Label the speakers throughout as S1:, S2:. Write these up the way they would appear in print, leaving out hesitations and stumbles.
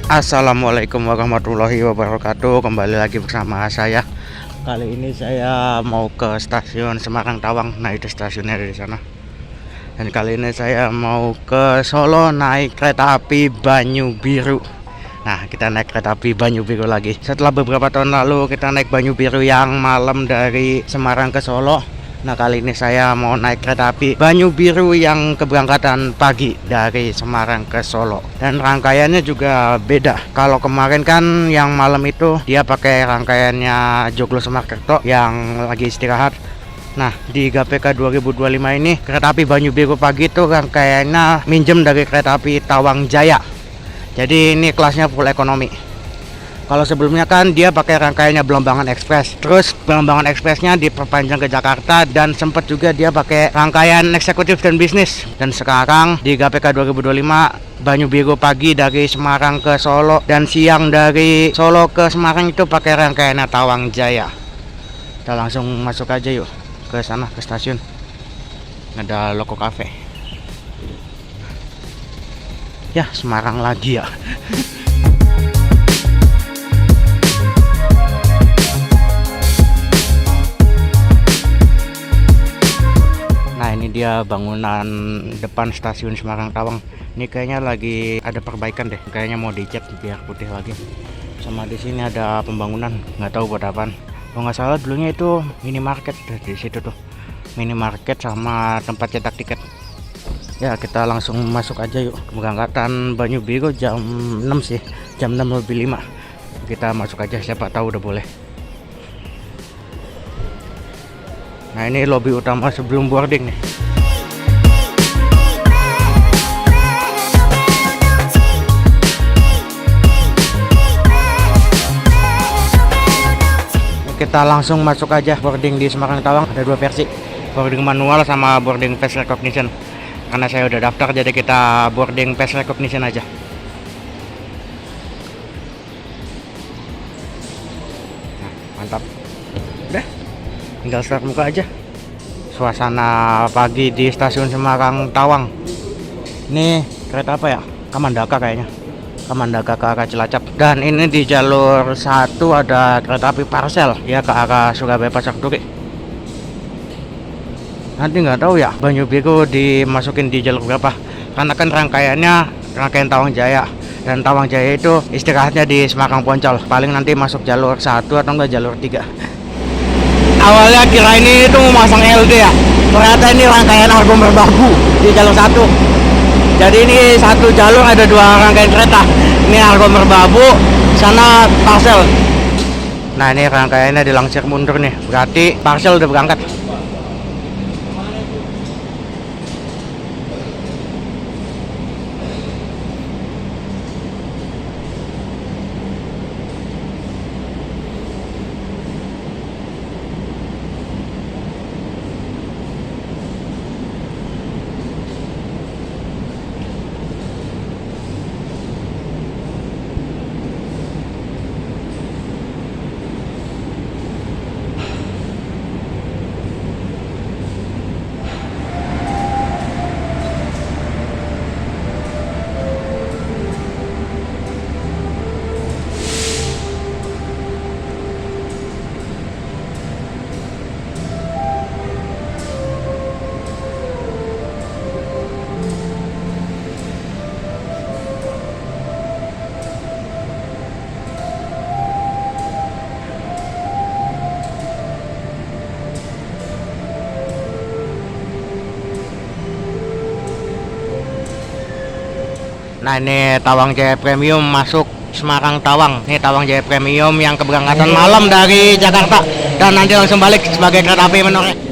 S1: Assalamualaikum warahmatullahi wabarakatuh. Kembali lagi bersama saya. Kali ini saya mau ke stasiun Semarang Tawang. Nah, itu stasiunnya di sana. Dan kali ini saya mau ke Solo naik kereta api Banyu Biru. Nah, kita naik kereta api Banyu Biru lagi. Setelah beberapa tahun lalu kita naik Banyu Biru yang malam dari Semarang ke Solo. Nah, kali ini saya mau naik kereta api Banyu Biru yang keberangkatan pagi dari Semarang ke Solo. Dan rangkaiannya juga beda. Kalau kemarin kan yang malam itu dia pakai rangkaiannya Joglo Semarkerto yang lagi istirahat. Nah, di GPK 2025 ini kereta api Banyu Biru pagi itu rangkaiannya minjem dari kereta api Tawang Jaya. Jadi ini kelasnya full ekonomi. Kalau sebelumnya kan dia pakai rangkaiannya Belambangan Express. Terus Belambangan Expressnya diperpanjang ke Jakarta dan sempat juga dia pakai rangkaian eksekutif dan bisnis. Dan sekarang di GPK 2025 Banyu Biru pagi dari Semarang ke Solo dan siang dari Solo ke Semarang itu pakai rangkaiannya Tawang Jaya. Kita langsung masuk aja yuk ke sana, ke stasiun. Ada Loko Cafe. Ya, Semarang lagi ya. Nah, ini dia bangunan depan stasiun Semarang Tawang. Ini kayaknya lagi ada perbaikan deh. Kayaknya mau dicat biar putih lagi. Sama di sini ada pembangunan, nggak tahu buat apaan. Kalau nggak salah dulunya itu minimarket di situ tuh. Minimarket sama tempat cetak tiket. Ya, kita langsung masuk aja yuk. Keberangkatan Banyu Biru jam 6 sih. Jam 6 lebih 5. Kita masuk aja, siapa tahu udah boleh. Nah, ini lobi utama sebelum boarding nih. Kita langsung masuk aja boarding di Semarang Tawang. Ada dua versi, boarding manual sama boarding face recognition. Karena saya udah daftar jadi kita boarding face recognition aja. Nah, mantap. Udah, tinggal start muka aja. Suasana pagi di stasiun Semarang Tawang. Ini kereta apa ya? Kamandaka kayaknya. Kamandaka ke arah Cilacap. Dan ini di jalur 1 ada kereta api Parcel ya ke arah Surabaya Pasar Turi. Nanti nggak tahu ya Banyu Biru dimasukin di jalur berapa. Karena kan rangkaiannya rangkaian Tawang Jaya. Dan Tawang Jaya itu istirahatnya di Semarang Poncol. Paling nanti masuk jalur 1 atau enggak jalur 3. Awalnya kira ini itu mau masang LD ya. Ternyata ini rangkaian Argo Merbabu di jalur 1. Jadi ini satu jalur ada dua rangkaian kereta. Ini Argo Merbabu, sana Parcel. Nah, ini rangkaiannya dilangsir mundur nih. Berarti Parcel udah berangkat. Nah, ini Tawang Jaya Premium masuk Semarang Tawang. Ini Tawang Jaya Premium yang keberangkatan malam dari Jakarta dan nanti langsung balik sebagai kereta api menoreh.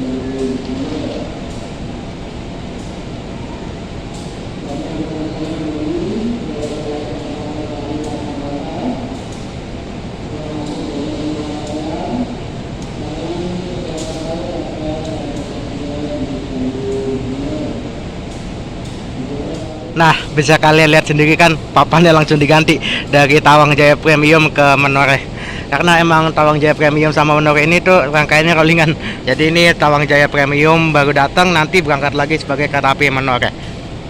S1: Nah, bisa kalian lihat sendiri kan papannya langsung diganti dari Tawang Jaya Premium ke Menoreh. Karena emang Tawang Jaya Premium sama Menoreh ini tuh rangkaiannya rollingan. Jadi ini Tawang Jaya Premium baru datang, nanti berangkat lagi sebagai kereta api Menoreh.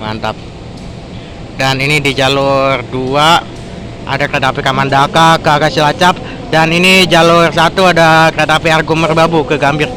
S1: Mantap. Dan ini di jalur 2 ada kereta api Kamandaka ke arah Cilacap, dan ini jalur 1 ada kereta api Argo Merbabu ke Gambir.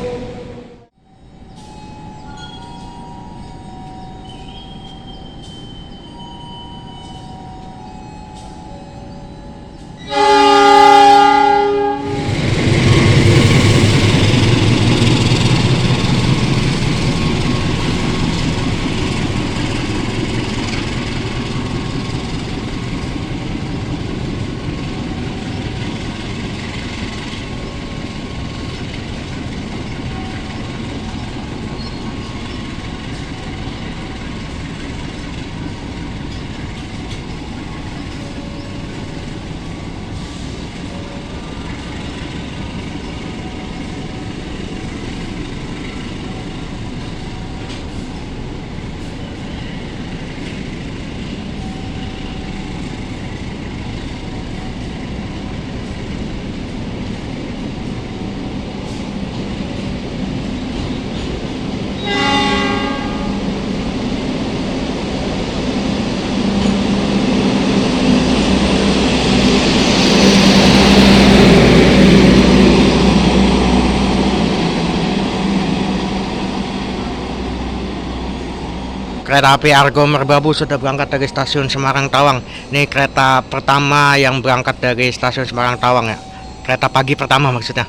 S1: Kereta api Argo Merbabu sudah berangkat dari stasiun Semarang Tawang. Ini kereta pertama yang berangkat dari stasiun Semarang Tawang ya. Kereta pagi pertama maksudnya.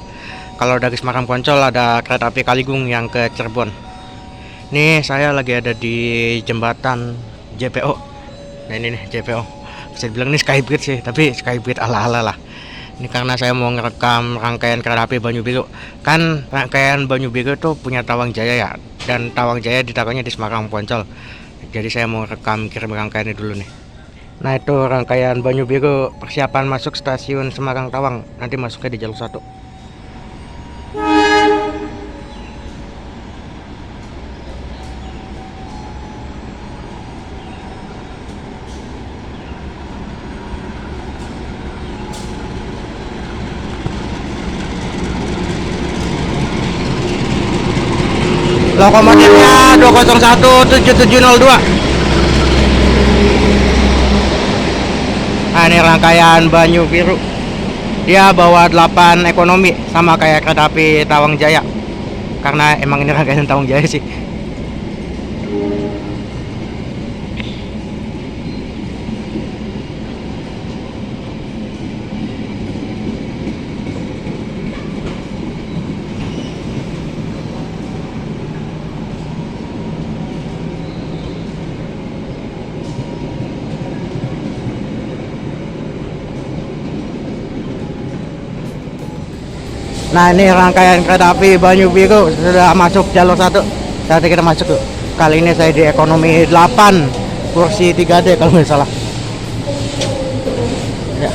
S1: Kalau dari Semarang Poncol ada kereta api Kaligung yang ke Cirebon. Ini saya lagi ada di jembatan JPO. Nah ini nih JPO. Bisa dibilang ini Skybridge sih, tapi Skybridge ala-ala lah. Ini karena saya mau ngerekam rangkaian kereta api Banyu Biru. Kan rangkaian Banyu Biru itu punya Tawang Jaya ya, dan Tawang Jaya ditaruhnya di Semarang Poncol. Jadi saya mau rekam kirim rangkaiannya dulu nih. Nah itu rangkaian Banyu Biru persiapan masuk stasiun Semarang Tawang. Nanti masuknya di jalur 1. Lokomotifnya 2017702. Nah ini rangkaian Banyu Biru. Dia bawa 8 ekonomi sama kayak kereta api Tawang Jaya. Karena emang ini rangkaian Tawang Jaya sih. Nah ini rangkaian kereta api Banyu Biru sudah masuk jalur 1. Saatnya kita masuk tuh. Kali ini saya di ekonomi 8 kursi 3D kalau nggak salah ya.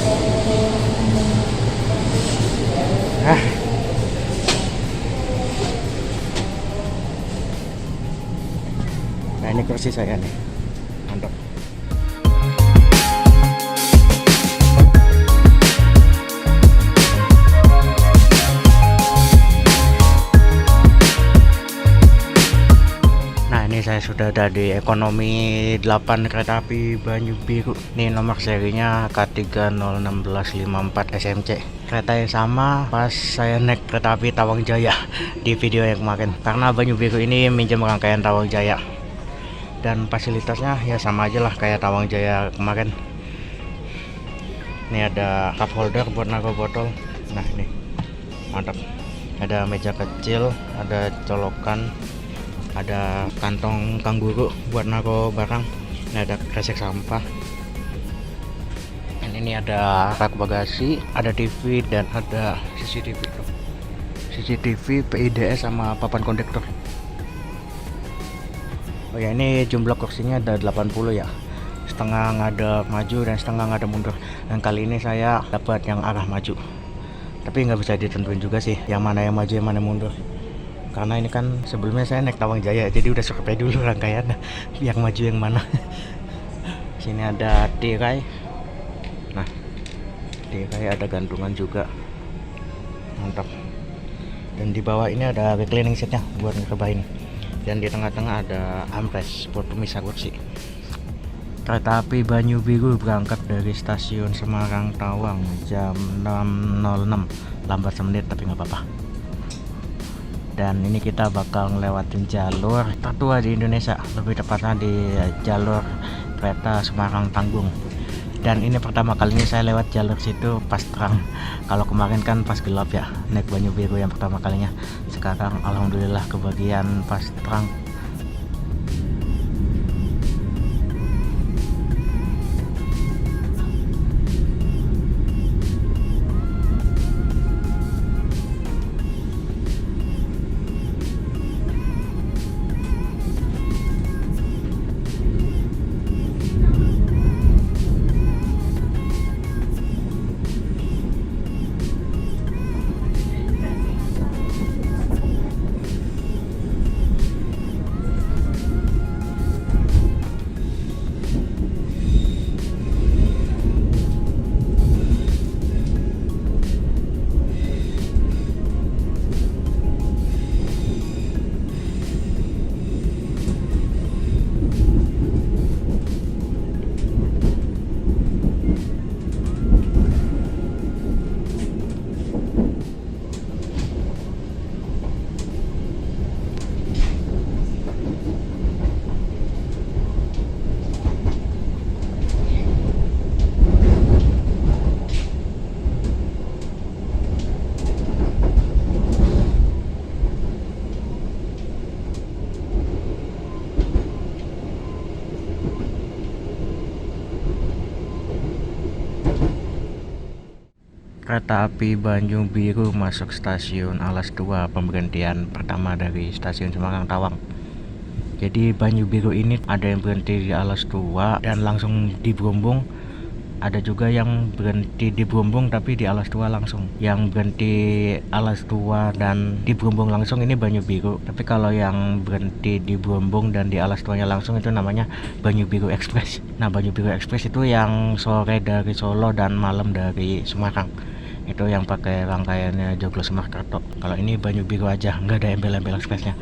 S1: Nah ini kursi saya nih, mantap. Saya sudah ada di ekonomi 8 kereta api Banyu Biru. Ini nomor serinya K30164 SMC. Kereta yang sama pas saya naik kereta api Tawang Jaya di video yang kemarin. Karena Banyu Biru ini minjem rangkaian Tawang Jaya. Dan fasilitasnya ya sama aja lah kayak Tawang Jaya kemarin. Ini ada cup holder buat naruh botol. Nah ini mantap. Ada meja kecil, ada colokan, ada kantong kangguru buat naruh barang. Ini ada kresek sampah. Dan ini ada rak bagasi, ada TV dan ada CCTV. CCTV, PIDS sama papan kondektor. Oh ya, ini jumlah kursinya ada 80 ya. Setengah ngadep maju dan setengah ngadep mundur. Dan kali ini saya dapat yang arah maju. Tapi nggak bisa ditentuin juga sih yang mana yang maju yang mana mundur. Karena ini kan sebelumnya saya naik Tawang Jaya, jadi udah survei dulu rangkaian yang maju yang mana. Sini ada tirai. Nah, tirai ada gantungan juga, mantap. Dan di bawah ini ada reclining seatnya buat ngerebahin. Dan di tengah-tengah ada armrest buat pemisah kursi. Kereta api Banyu Biru berangkat dari stasiun Semarang Tawang jam 6.06, lambat semenit tapi nggak apa-apa. Dan ini kita bakal ngelewatin jalur tertua di Indonesia, lebih tepatnya di jalur kereta Semarang Tanggung. Dan ini pertama kalinya saya lewat jalur situ pas terang. Kalau kemarin kan pas gelap ya, naik Banyu Biru yang pertama kalinya. Sekarang alhamdulillah kebagian pas terang. Kereta api Banyu Biru masuk stasiun Alas 2, pemberhentian pertama dari stasiun Semarang Tawang. Jadi Banyu Biru ini ada yang berhenti di Alas 2 dan langsung di Brombong. Ada juga yang berhenti di Brombong tapi di Alas 2 langsung. Yang berhenti Alas 2 dan di Brombong langsung ini Banyu Biru. Tapi kalau yang berhenti di Brombong dan di Alas 2-nya langsung itu namanya Banyu Biru Express. Nah, Banyu Biru Express itu yang sore dari Solo dan malam dari Semarang. Itu yang pakai rangkaiannya Joglo Semarkarto. Kalau ini Banyu Biru aja, nggak ada embel-embel ekspresnya.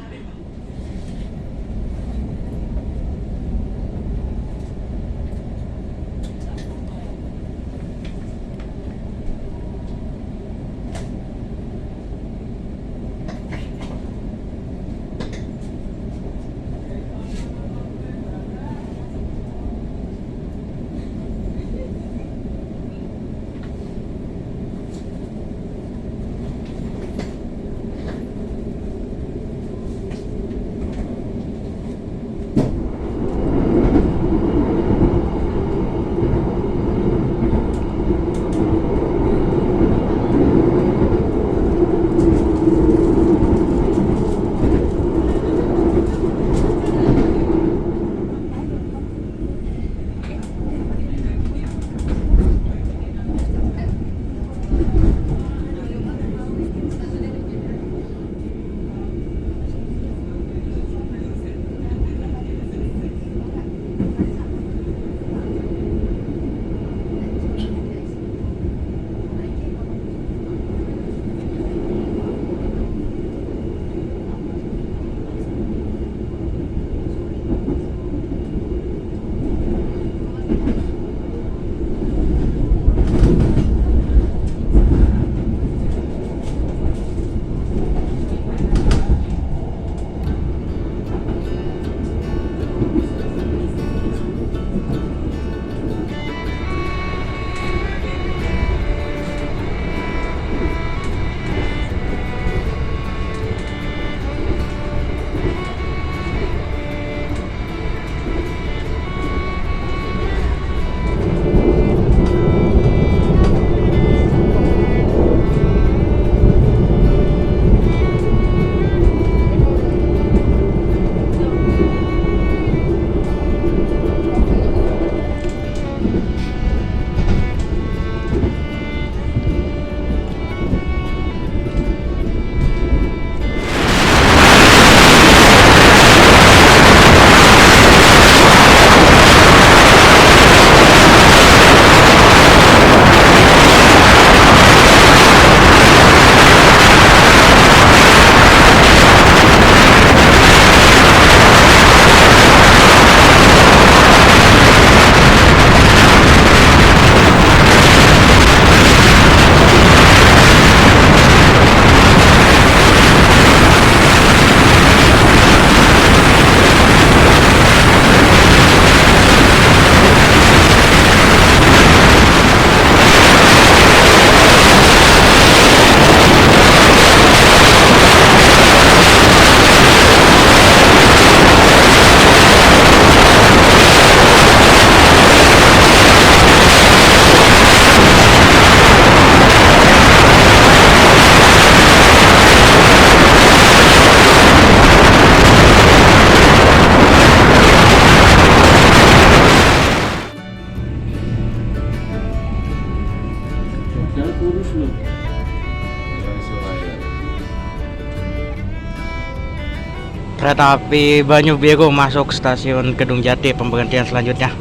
S1: kereta api Banyu Biru masuk stasiun Kedung Jati pemberhentian selanjutnya.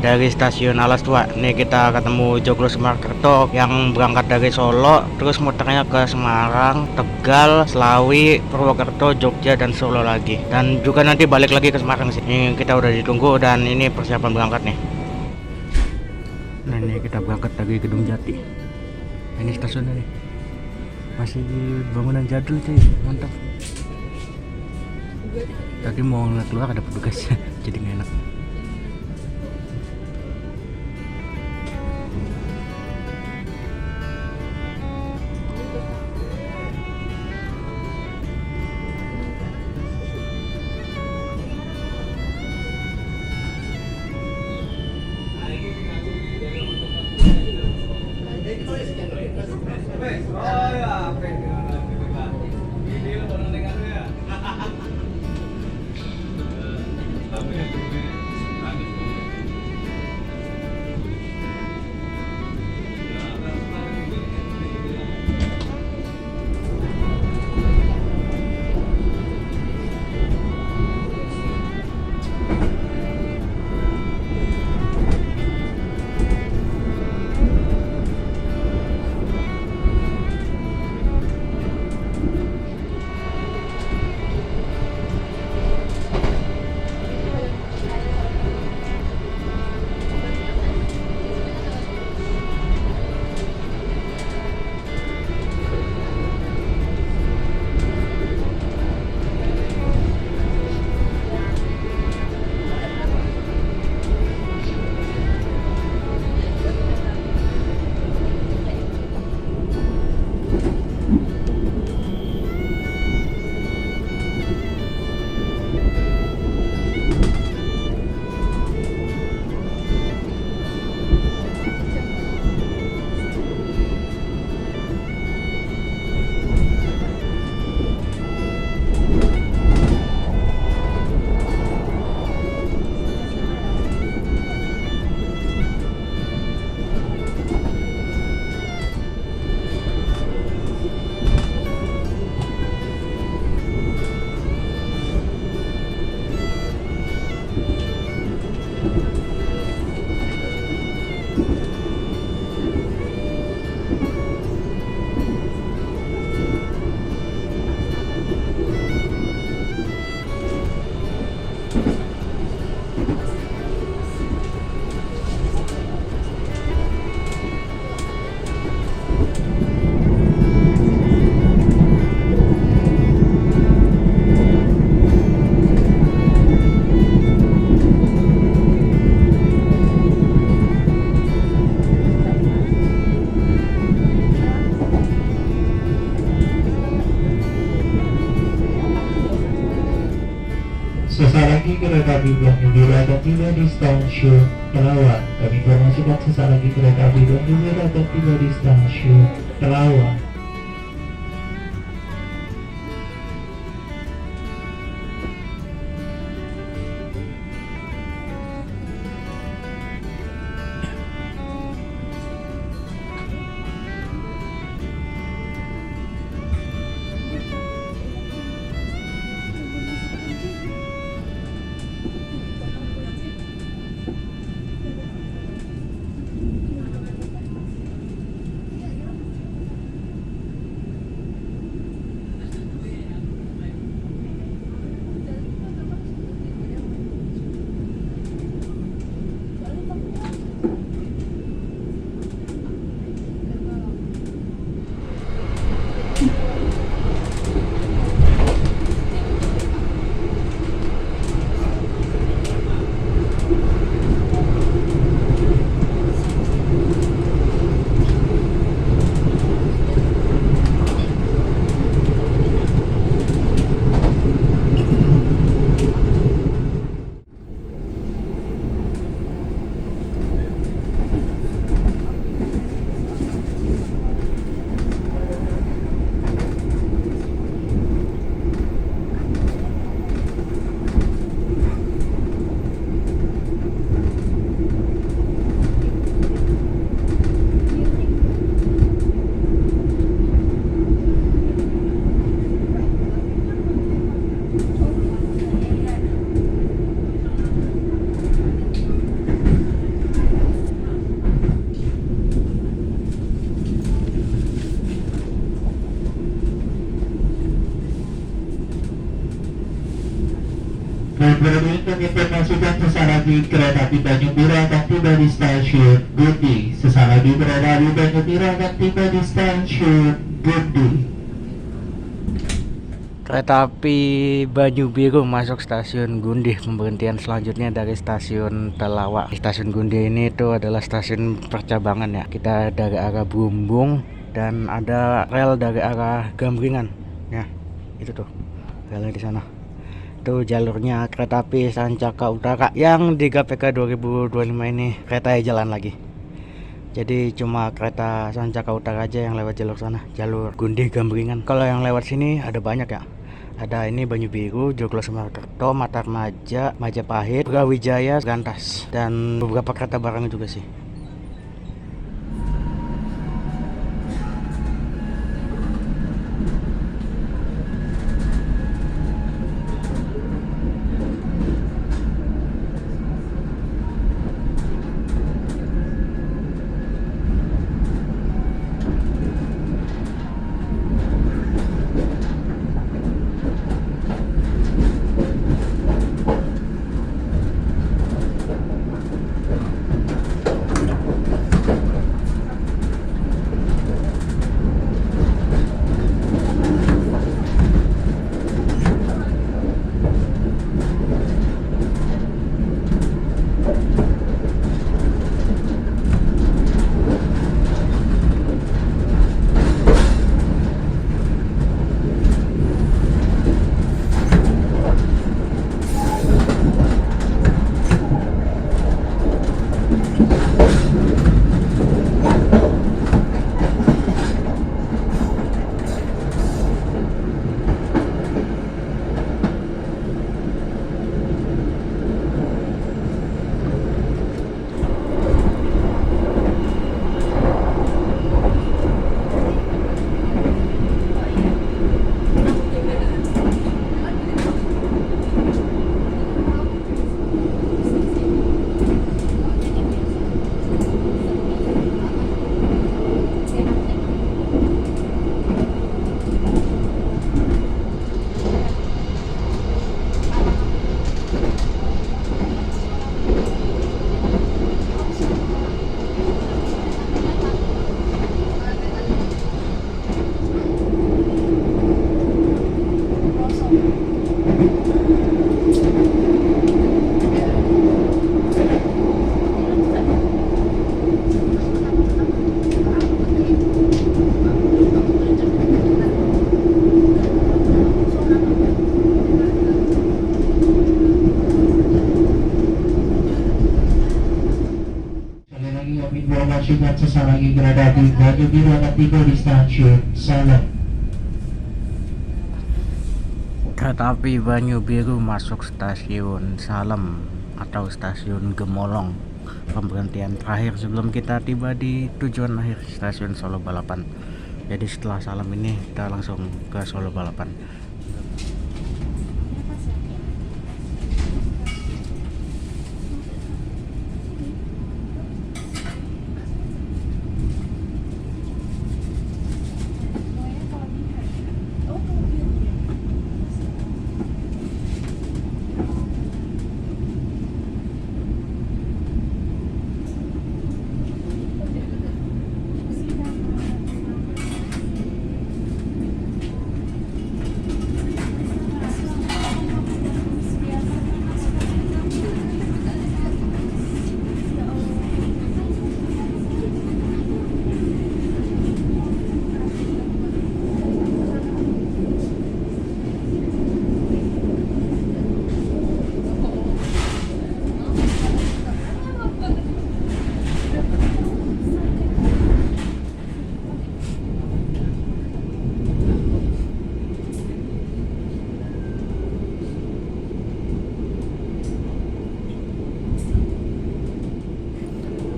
S1: Dari stasiun Alas Tua nih kita ketemu Joglo Semarkerto yang berangkat dari Solo terus muternya ke Semarang, Tegal, Selawi, Purwokerto, Jogja dan Solo lagi, dan juga nanti balik lagi ke Semarang sih. Ini kita udah ditunggu dan ini persiapan berangkat nih. Nah ini kita berangkat dari Gedung Jati. Ini stasiunnya nih, masih bangunan jadul cuy, mantap. Tadi mau ngeliat keluar ada petugasnya jadi nggak enak.
S2: Sesaat lagi kereta api Bandung Wira akan tiba di stasiun Telawan. Kami informasikan sesaat lagi kereta api Bandung Wira akan tiba di stasiun Telawan. Beberapa ini kami informasikan sesaat lagi kereta api Banyumbira akan tiba di stasiun Gundi. Sesaat lagi kereta api Banyumbira akan tiba di stasiun Gundi.
S1: Kereta api Banyubiru masuk stasiun Gundi. Pemberhentian selanjutnya dari stasiun Telawa. Stasiun Gundi ini itu adalah stasiun percabangan ya. Kita dari arah Bumbung dan ada rel dari arah Gambringan. Ya, itu tuh relnya di sana. Itu jalurnya kereta api Sancaka Utara yang di KPK 2025 ini keretanya jalan lagi. Jadi cuma kereta Sancaka Utara aja yang lewat jalur sana, jalur Gundi Gambringan. Kalau yang lewat sini ada banyak ya. Ada ini Banyubiru, Joglo Semarkerto, Matarmaja, Majapahit, Brawijaya, Gantas, dan beberapa kereta barang juga sih.
S2: Informasikan sesaat lagi kereta api Banyubiru akan tiba di stasiun Salem.
S1: Kereta api Banyubiru masuk stasiun Salem atau stasiun Gemolong. Pemberhentian terakhir sebelum kita tiba di tujuan akhir stasiun Solo Balapan. Jadi setelah Salem ini kita langsung ke Solo Balapan.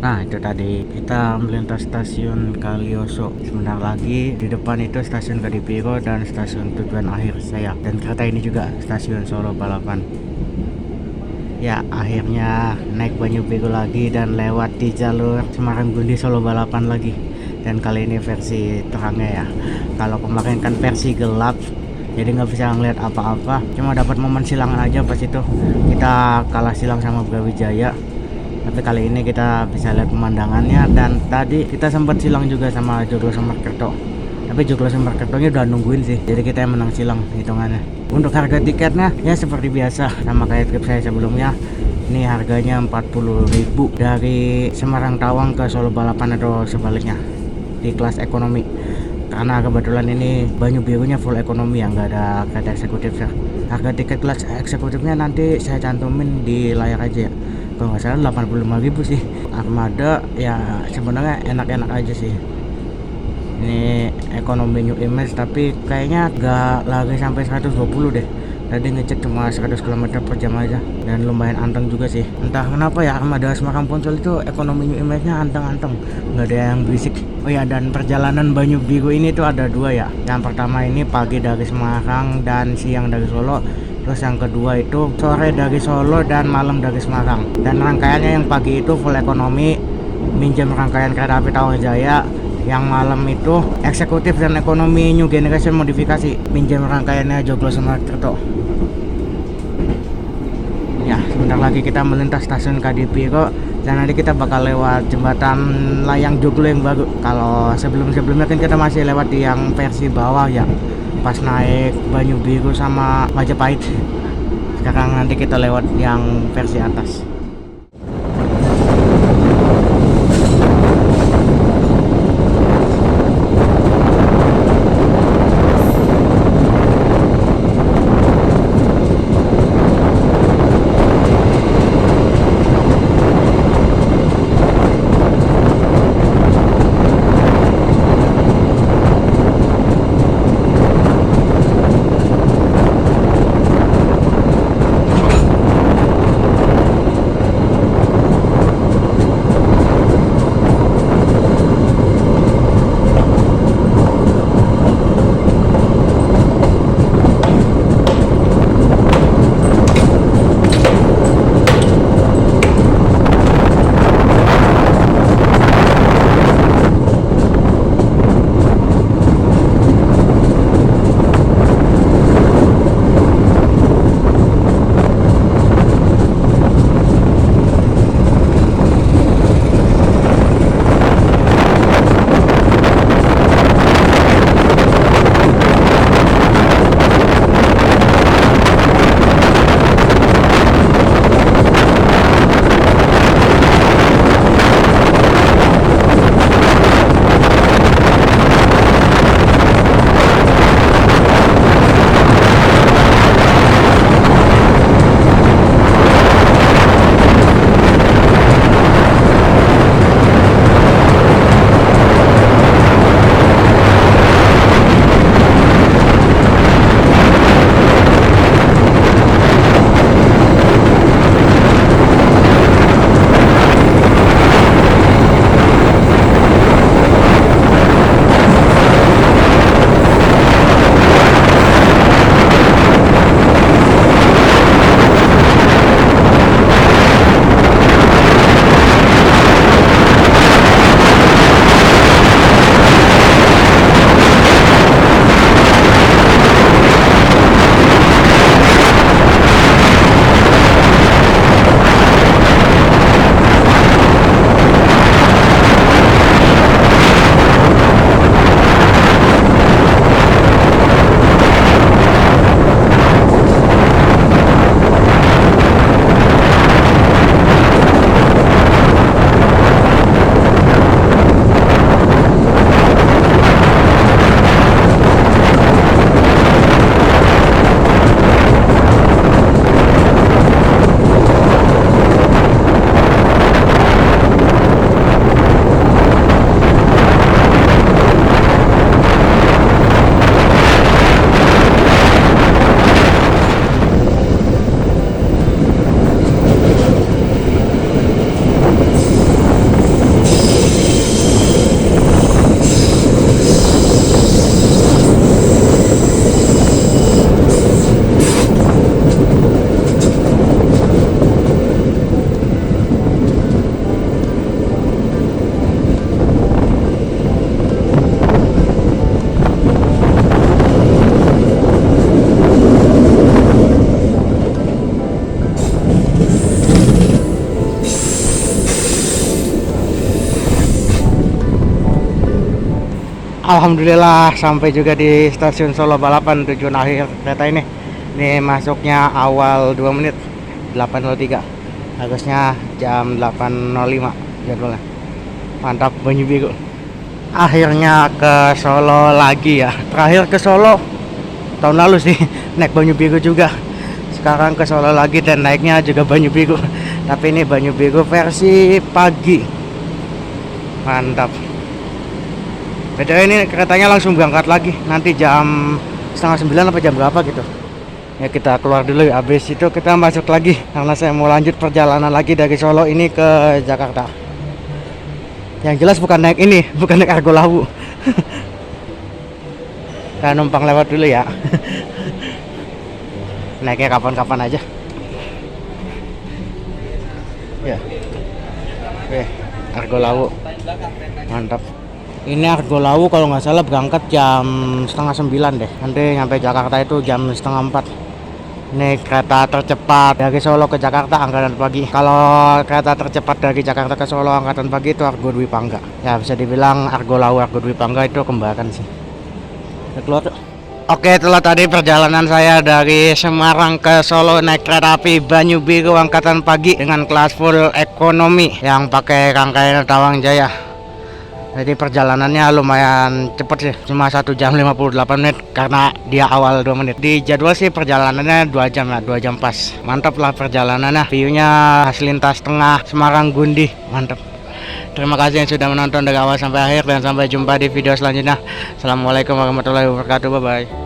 S1: Nah itu tadi kita melintas stasiun Kalioso. Sebentar lagi di depan itu stasiun Kadipiro dan stasiun tujuan akhir saya. Dan kereta ini juga stasiun Solo Balapan. Ya akhirnya naik Banyubiru lagi dan lewat di jalur Semarang Gundi Solo Balapan lagi. Dan kali ini versi terangnya ya. Kalau kemarin kan versi gelap jadi nggak bisa ngeliat apa-apa, cuma dapat momen silangan aja pas itu kita kalah silang sama Brawijaya. Tapi kali ini kita bisa lihat pemandangannya, dan tadi kita sempat silang juga sama Joglo Semarkerto. Tapi Joglo Semarkertonya udah nungguin sih, jadi kita yang menang silang hitungannya. Untuk harga tiketnya ya seperti biasa sama kayak trip saya sebelumnya. Ini harganya 40.000 dari Semarang Tawang ke Solo Balapan atau sebaliknya di kelas ekonomi. Karena kebetulan ini Banyu Birunya full ekonomi ya, nggak ada kereta eksekutif ya. Harga tiket kelas eksekutifnya nanti saya cantumin di layar aja ya. Kalau nggak salah 85.000 sih. Armada ya sebenarnya enak-enak aja sih. Ini ekonomi New Image tapi kayaknya nggak lagi sampai 120 deh. Tadi ngecek cuma 100 km per jam aja, dan lumayan anteng juga sih. Entah kenapa ya Armada Semarang Poncol itu ekonomi New Image-nya anteng-anteng, nggak ada yang berisik. Oh ya, dan perjalanan Banyu Biru ini tuh ada dua ya. Yang pertama ini pagi dari Semarang dan siang dari Solo. Terus yang kedua itu sore dari Solo dan malam dari Semarang. Dan rangkaiannya yang pagi itu full ekonomi, minjem rangkaian kereta api Tawang Jaya. Yang malam itu eksekutif dan ekonomi New Generation modifikasi, minjem rangkaiannya Joglo Semarkerto. Ya, sebentar lagi kita melintas stasiun KDP kok, dan nanti kita bakal lewat jembatan layang Joglo yang baru. Kalau sebelum-sebelumnya kan kita masih lewat di yang versi bawah ya, pas naik Banyu Biru sama Majapahit. Sekarang nanti kita lewat yang versi atas. Alhamdulillah sampai juga di stasiun Solo Balapan, tujuan akhir kereta ini. Ini masuknya awal 2 menit, 8.03. Harusnya jam 8.05 jadwalnya. Mantap, Banyu Biru. Akhirnya ke Solo lagi ya. Terakhir ke Solo tahun lalu sih, naik Banyu Biru juga. Sekarang ke Solo lagi dan naiknya juga Banyu Biru. Tapi ini Banyu Biru versi pagi. Mantap. Beda ini keretanya langsung berangkat lagi. Nanti jam 8:30 apa jam berapa gitu. Ya kita keluar dulu ya. Habis itu kita masuk lagi karena saya mau lanjut perjalanan lagi dari Solo ini ke Jakarta. Yang jelas bukan naik ini, bukan naik Argo Lawu. Kita numpang lewat dulu ya. Naiknya kapan-kapan aja. Ya. Oke, Argo Lawu. Mantap. Ini Argo Lawu kalau nggak salah berangkat jam 8:30 deh. Nanti nyampe Jakarta itu jam 3:30. Ini kereta tercepat dari Solo ke Jakarta angkatan pagi. Kalau kereta tercepat dari Jakarta ke Solo angkatan pagi itu Argo Dwi Pangga. Ya bisa dibilang Argo Lawu, Argo Dwi Pangga itu kembaran sih. Kita keluar tuh. Oke, itulah tadi perjalanan saya dari Semarang ke Solo naik kereta api Banyu Biru angkatan pagi dengan kelas full ekonomi yang pakai rangkaian Tawang Jaya. Jadi perjalanannya lumayan cepet sih, cuma 1 jam 58 menit karena dia awal 2 menit. Di jadwal sih perjalanannya 2 jam lah, 2 jam pas. Mantap lah perjalanannya, viewnya hasil lintas tengah Semarang Gundi, mantap. Terima kasih yang sudah menonton dari awal sampai akhir dan sampai jumpa di video selanjutnya. Assalamualaikum warahmatullahi wabarakatuh, bye bye.